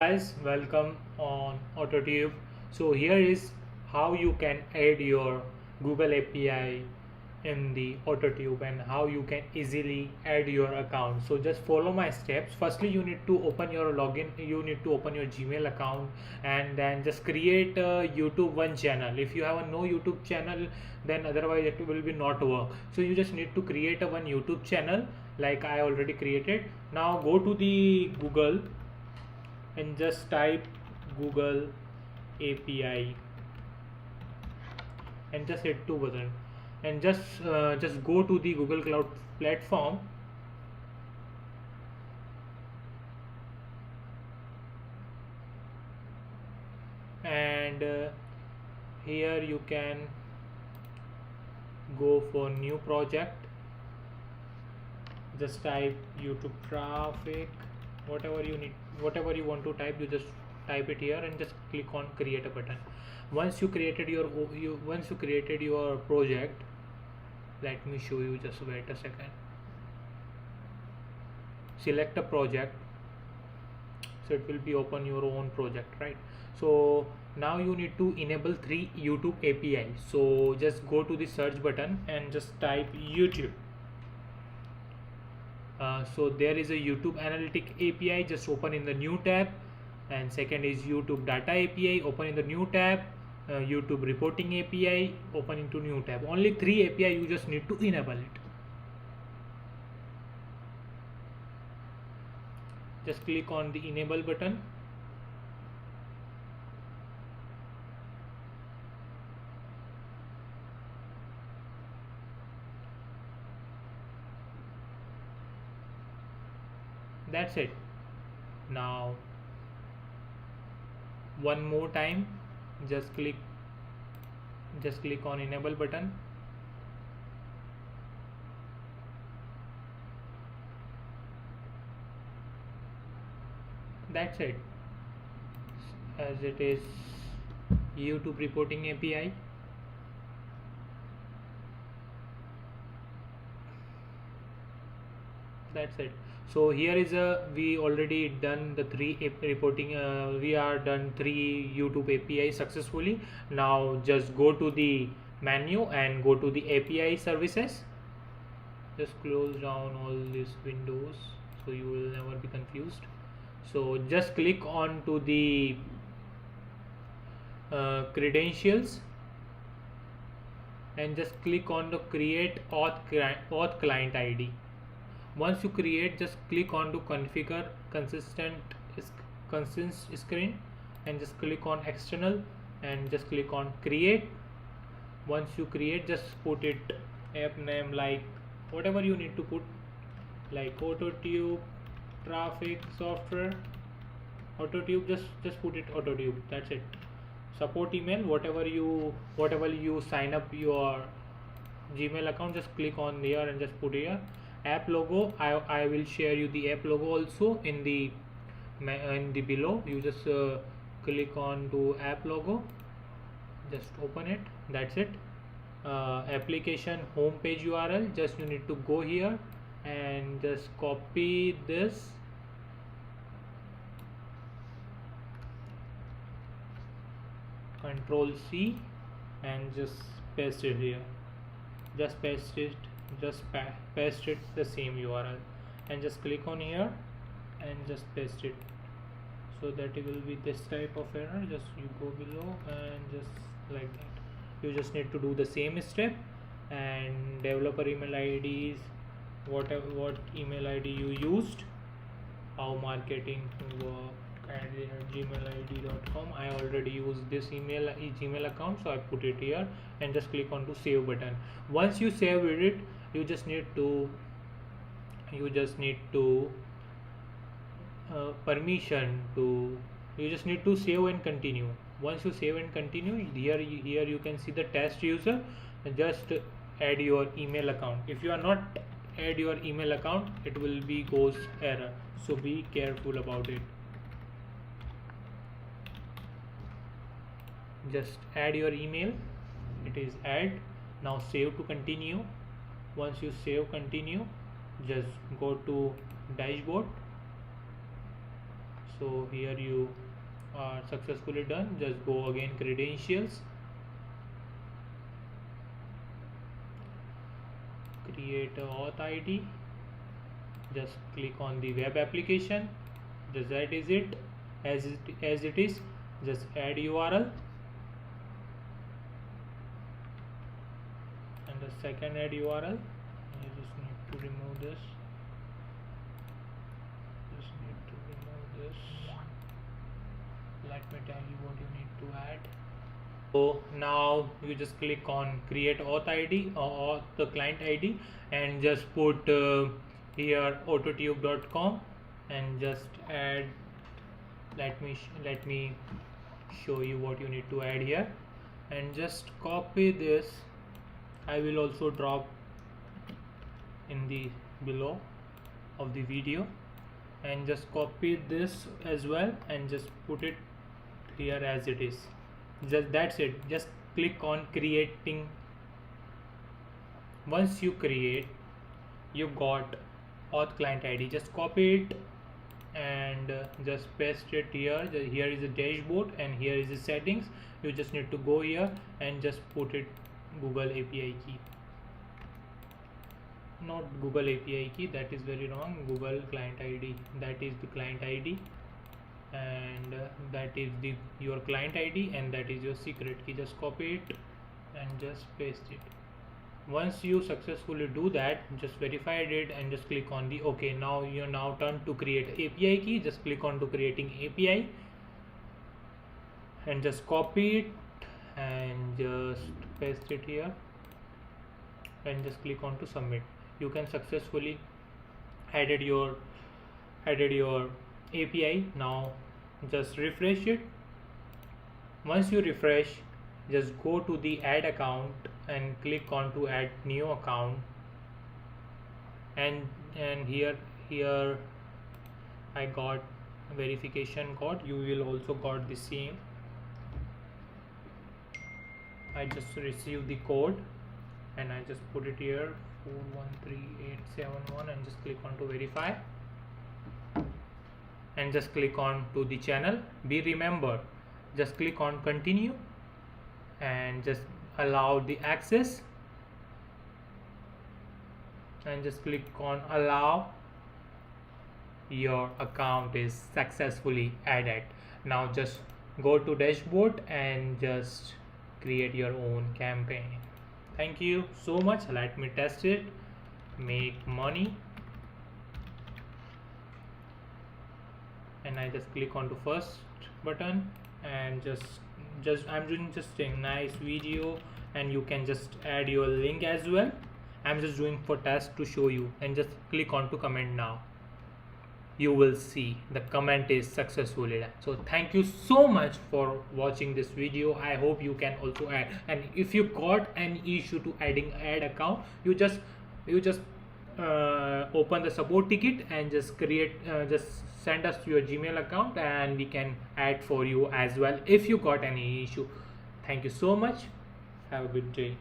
Guys, welcome on AutoTube. So here is how you can add your Google API in the AutoTube and how you can easily add your account. So just follow my steps. Firstly, you need to open your login, you need to open your Gmail account, and then just create a YouTube one channel. If you have a no YouTube channel, then otherwise it will be not work. So you just need to create a one YouTube channel like I already created. Now go to the Google and just type Google API and just hit two button and just go to the Google Cloud platform and here you can go for new project. Just type YouTube traffic, whatever you need, whatever you want to type, you just type it here and just click on create a button. Once you created your project, let me show you, just wait a second. Select a project, so it will be open your own project, right? So now you need to enable three YouTube API. So just go to the search button and just type YouTube. So there is a YouTube Analytic API, just open in the new tab, and second is YouTube Data API, open in the new tab. YouTube Reporting API, open into new tab. Only three API, you just need to enable it. Just click on the enable button. That's it. Now one more time, just click on enable button. That's it. As it is YouTube Reporting API. That's it. So here is a, we already done the reporting, we are done three YouTube API successfully. Now just go to the menu and go to the API services. Just close down all these windows so you will never be confused. So just click on to the credentials and just click on the create auth client ID. Once you create, just click on to configure consistent screen and just click on external and just click on create. Once you create, just put it app name like whatever you need to put, like AutoTube traffic software AutoTube, just put it AutoTube. That's it. Support email, whatever you sign up your Gmail account, just click on here and just put here. App logo, I will share you the app logo also in the below. You just click on to app logo, just open it. That's it. Application homepage URL, just you need to go here and just copy this, Control C, and just paste it here. Just paste it, paste it the same URL and just click on here and just paste it, so that it will be this type of error. Just you go below and just like that. You just need to do the same step, and developer email IDs, what email ID you used, how marketing work at gmail.id.com. I already use this Gmail account, so I put it here and just click on to save button. Once you save it, you just need to permission to, you just need to save and continue. Once you save and continue, here you can see the test user. Just add your email account. If you are not add your email account, it will be goes error, so be careful about it. Just add your email, it is add. Now save to continue. Once you save continue, just go to dashboard. So here you are successfully done. Just go again, credentials, create a auth ID, just click on the web application, just that is it. As it is, just add URL, and the second add URL. You just need to remove this, let me tell you what you need to add. So now you just click on create auth ID or the client ID, and just put here autotube.com, and just add, let me show you what you need to add here, and just copy this. I will also drop in the below of the video, and just copy this as well and just put it here as it is. Just that's it. Just click on creating. Once you create, you got auth client ID, just copy it and just paste it here. Here is the dashboard and here is the settings. You just need to go here and just put it Google API key, not Google API key, that is very wrong. Google client ID, that is the client ID, and that is the your client ID, and that is your secret key. Just copy it and just paste it. Once you successfully do that, just verified it and just click on the OK. Now you're now turned to create API key. Just click on to creating API and just copy it and just paste it here and just click on to submit. You can successfully added your API. Now just refresh it. Once you refresh, just go to the add account and click on to add new account, and here I got verification code. You will also got the same. I just received the code and I just put it here 413871 and just click on to verify and just click on to the channel. Be remember, just click on continue and just allow the access and just click on allow. Your account is successfully added. Now just go to dashboard and just create your own campaign. Thank you so much. Let me test it. Make money, and I just click on to first button and just I'm doing just a nice video, and you can just add your link as well. I'm just doing for test to show you, and just click on to comment now. You will see the comment is successfully done. So thank you so much for watching this video. I hope you can also add, and if you got an issue to adding ad account, you just open the support ticket and just create just send us your Gmail account and we can add for you as well if you got any issue. Thank you so much. Have a good day.